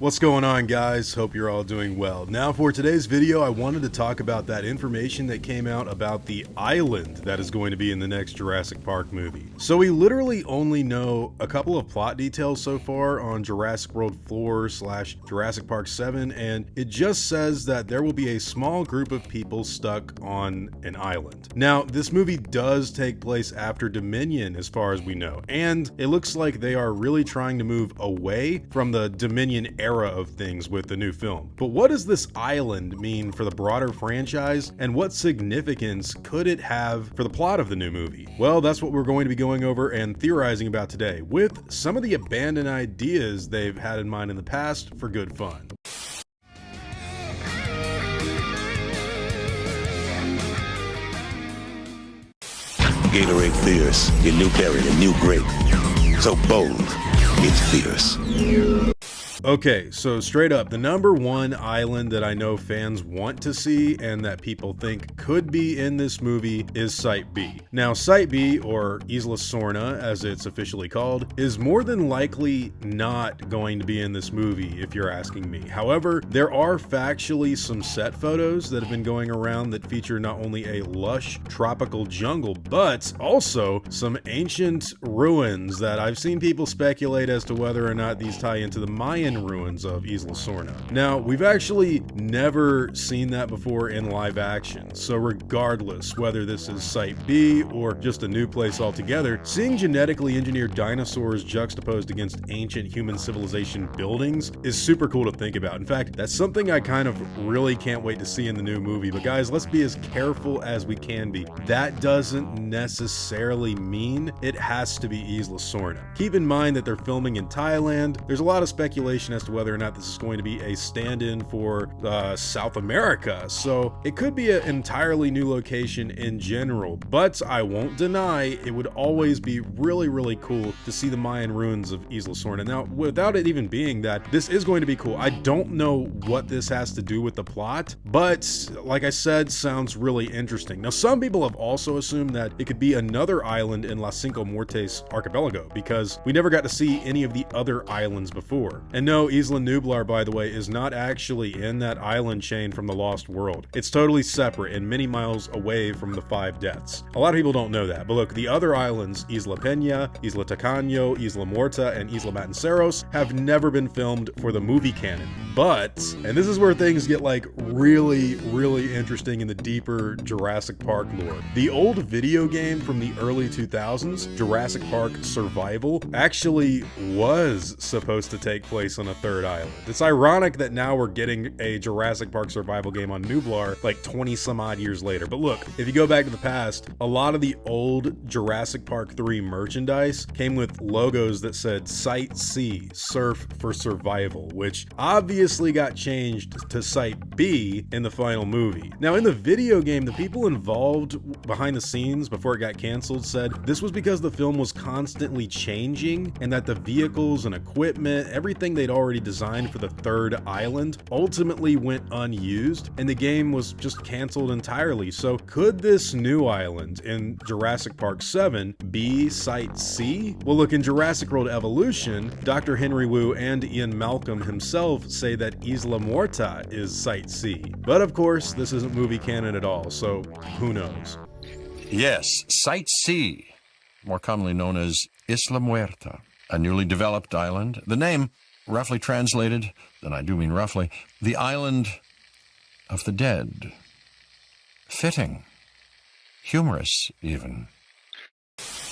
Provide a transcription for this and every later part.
What's going on, guys? Hope you're all doing well. Now for today's video, I wanted to talk about that information that came out about the island that is going to be in the next Jurassic Park movie. So we literally only know a couple of plot details so far on Jurassic World 4/Jurassic Park 7, and it just says that there will be a small group of people stuck on an island. Now, this movie does take place after Dominion as far as we know, and it looks like they are really trying to move away from the Dominion era of things with the new film. But what does this island mean for the broader franchise, and what significance could it have for the plot of the new movie? Well, that's what we're going to be going over and theorizing about today, with some of the abandoned ideas they've had in mind in the past for good fun. Gatorade Fierce, your new berry, a new grape. So bold, it's fierce. Okay, so straight up, the number one island that I know fans want to see and that people think could be in this movie is Site B. Now, Site B, or Isla Sorna as it's officially called, is more than likely not going to be in this movie if you're asking me. However, there are factually some set photos that have been going around that feature not only a lush tropical jungle, but also some ancient ruins that I've seen people speculate as to whether or not these tie into the Mayan ruins of Isla Sorna. Now, we've actually never seen that before in live action, so regardless whether this is Site B or just a new place altogether, seeing genetically engineered dinosaurs juxtaposed against ancient human civilization buildings is super cool to think about. In fact, that's something I kind of really can't wait to see in the new movie. But guys, let's be as careful as we can be. That doesn't necessarily mean it has to be Isla Sorna. Keep in mind that they're filming in Thailand. There's a lot of speculation as to whether or not this is going to be a stand-in for South America, so it could be an entirely new location in general, but I won't deny it would always be really cool to see the Mayan ruins of Isla Sorna. Now, without it even being that, this is going to be cool. I don't know what this has to do with the plot, but like I said, sounds really interesting. Now, some people have also assumed that it could be another island in Las Cinco Muertes archipelago, because we never got to see any of the other islands before. And no, Isla Nublar, by the way, is not actually in that island chain from the Lost World. It's totally separate and many miles away from the 5 deaths. A lot of people don't know that, but look, the other islands, Isla Peña, Isla Tacaño, Isla Muerta, and Isla Matanceros, have never been filmed for the movie canon. But, and this is where things get like really interesting in the deeper Jurassic Park lore. The old video game from the early 2000s, Jurassic Park Survival, actually was supposed to take place on a third island. It's ironic that now we're getting a Jurassic Park survival game on Nublar like 20 some odd years later. But look, if you go back to the past, a lot of the old Jurassic Park 3 merchandise came with logos that said Site C, Surf for Survival, which obviously got changed to Site B in the final movie. Now, in the video game, the people involved behind the scenes before it got canceled said this was because the film was constantly changing and that the vehicles and equipment, everything they'd already designed for the third island, ultimately went unused and the game was just canceled entirely. So could this new island in Jurassic Park 7 be Site C? Well, look, in Jurassic World Evolution, Dr. Henry Wu and Ian Malcolm himself say that Isla Muerta is Site C. But of course, this isn't movie canon at all, so who knows? Yes, Site C, more commonly known as Isla Muerta, a newly developed island. The name, roughly translated, and I do mean roughly, the island of the dead. Fitting. Humorous, even.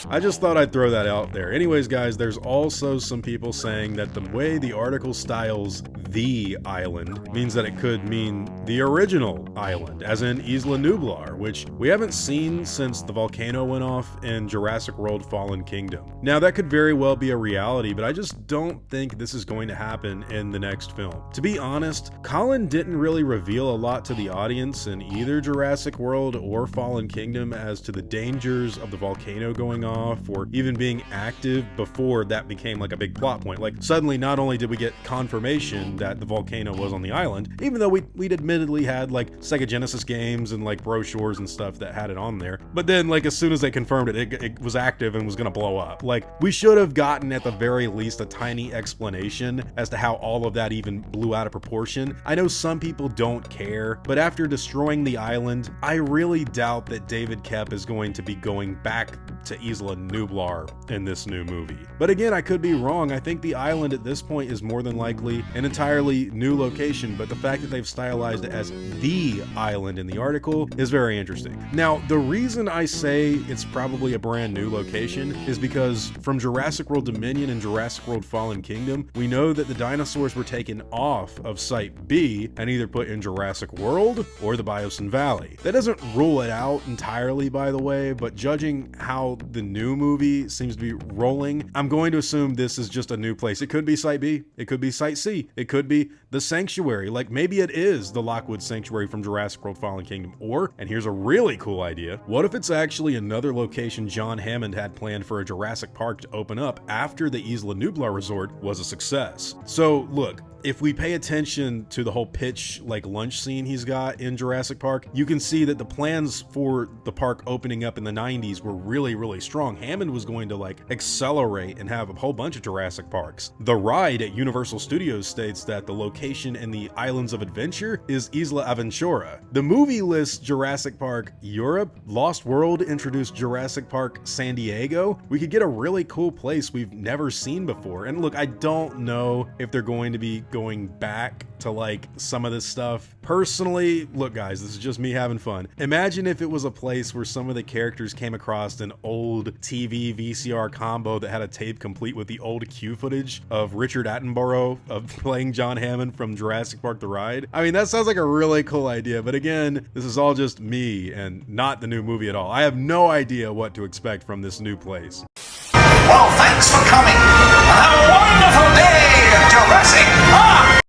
I just thought I'd throw that out there. Anyways, guys, there's also some people saying that the way the article styles the island means that it could mean the original island, as in Isla Nublar, which we haven't seen since the volcano went off in Jurassic World Fallen Kingdom. Now, that could very well be a reality, but I just don't think this is going to happen in the next film. To be honest, Colin didn't really reveal a lot to the audience in either Jurassic World or Fallen Kingdom as to the dangers of the volcano going off or even being active before that became like a big plot point. Like suddenly, not only did we get confirmation that the volcano was on the island, even though we'd admittedly had like Sega Genesis games and like brochures and stuff that had it on there, but then like as soon as they confirmed it was active and was gonna blow up. Like we should have gotten at the very least a tiny explanation as to how all of that even blew out of proportion. I know some people don't care, but after destroying the island, I really doubt that David Koepp is going to be going back to Isla Nublar in this new movie. But again, I could be wrong. I think the island at this point is more than likely an entirely new location, but the fact that they've stylized it as the island in the article is very interesting. Now, the reason I say it's probably a brand new location is because from Jurassic World Dominion and Jurassic World Fallen Kingdom, we know that the dinosaurs were taken off of Site B and either put in Jurassic World or the Biosyn Valley. That doesn't rule it out entirely, by the way, but judging how the new movie seems to be rolling, I'm going to assume this is just a new place. It could be Site B, it could be Site C, it could be the Sanctuary, like maybe it is the Lockwood Sanctuary from Jurassic World Fallen Kingdom, or, and here's a really cool idea, what if it's actually another location John Hammond had planned for a Jurassic Park to open up after the Isla Nublar resort was a success? So look, if we pay attention to the whole pitch like lunch scene he's got in Jurassic Park, you can see that the plans for the park opening up in the 90s were really strong. Hammond was going to like accelerate and have a whole bunch of Jurassic Parks. The ride at Universal Studios states that the location in the Islands of Adventure is Isla Aventura. The movie lists Jurassic Park Europe. Lost World introduced Jurassic Park San Diego. We could get a really cool place we've never seen before. And look, I don't know if they're going to be going back to like some of this stuff. Personally, look guys, this is just me having fun. Imagine if it was a place where some of the characters came across an old TV VCR combo that had a tape complete with the old Q footage of Richard Attenborough of playing John Hammond from Jurassic Park The Ride. I mean, that sounds like a really cool idea, but again, this is all just me and not the new movie at all. I have no idea what to expect from this new place. Well, thanks for coming. Have a wonderful day at Jurassic Park!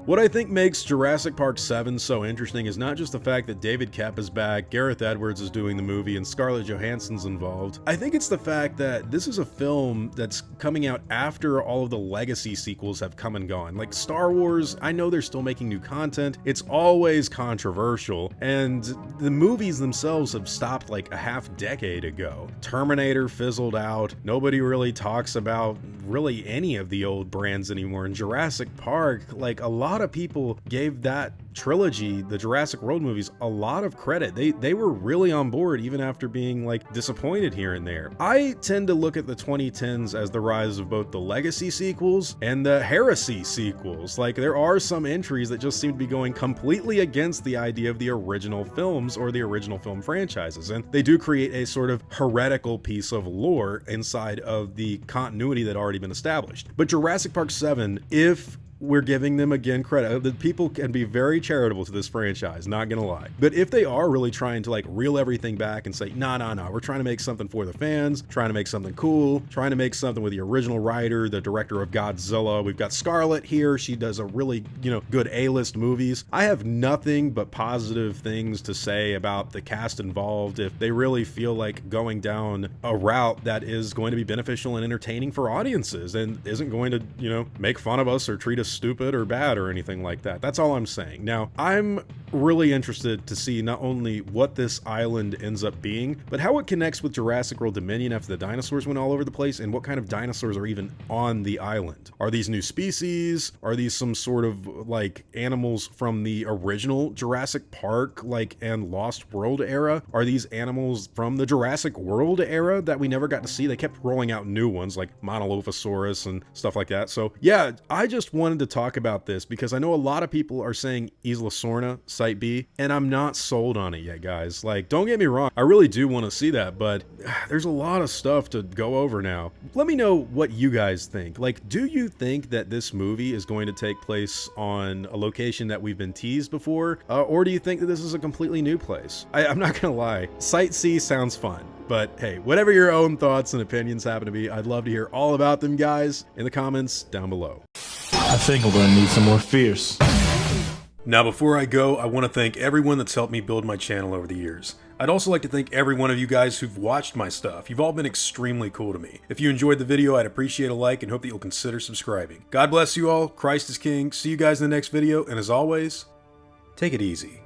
What I think makes Jurassic Park 7 so interesting is not just the fact that David Koepp is back, Gareth Edwards is doing the movie, and Scarlett Johansson's involved. I think it's the fact that this is a film that's coming out after all of the legacy sequels have come and gone. Like Star Wars, I know they're still making new content. It's always controversial, and the movies themselves have stopped like a half decade ago. Terminator fizzled out. Nobody really talks about really any of the old brands anymore. In Jurassic Park, like a lot of people gave that trilogy, the Jurassic World movies, a lot of credit. They were really on board even after being like disappointed here and there. I tend to look at the 2010s as the rise of both the legacy sequels and the heresy sequels. Like there are some entries that just seem to be going completely against the idea of the original films or the original film franchises, and they do create a sort of heretical piece of lore inside of the continuity that had already been established. But Jurassic Park 7, if we're giving them again credit, the people can be very charitable to this franchise, not gonna lie, but if they are really trying to like reel everything back and say no, we're trying to make something for the fans, trying to make something cool, trying to make something with the original writer, the director of Godzilla. We've got Scarlett here, she does a really good A-list movies. I have nothing but positive things to say about the cast involved if they really feel like going down a route that is going to be beneficial and entertaining for audiences and isn't going to make fun of us or treat us stupid or bad or anything like that. That's all I'm saying. Now, I'm really interested to see not only what this island ends up being, but how it connects with Jurassic World Dominion after the dinosaurs went all over the place, and what kind of dinosaurs are even on the island. Are these new species? Are these some sort of like animals from the original Jurassic Park and Lost World era? Are these animals from the Jurassic World era that we never got to see? They kept rolling out new ones like Monolophosaurus and stuff like that. So yeah, I just wanted to talk about this because I know a lot of people are saying Isla Sorna, Site B, and I'm not sold on it yet, guys. Like, don't get me wrong, I really do want to see that, but there's a lot of stuff to go over now. Let me know what you guys think. Like, do you think that this movie is going to take place on a location that we've been teased before? Or do you think that this is a completely new place? I'm not gonna lie, Site C sounds fun. But hey, whatever your own thoughts and opinions happen to be, I'd love to hear all about them, guys, in the comments down below. I think we're gonna need some more fierce. Now before I go, I want to thank everyone that's helped me build my channel over the years. I'd also like to thank every one of you guys who've watched my stuff. You've all been extremely cool to me. If you enjoyed the video, I'd appreciate a like and hope that you'll consider subscribing. God bless you all, Christ is King, see you guys in the next video, and as always, take it easy.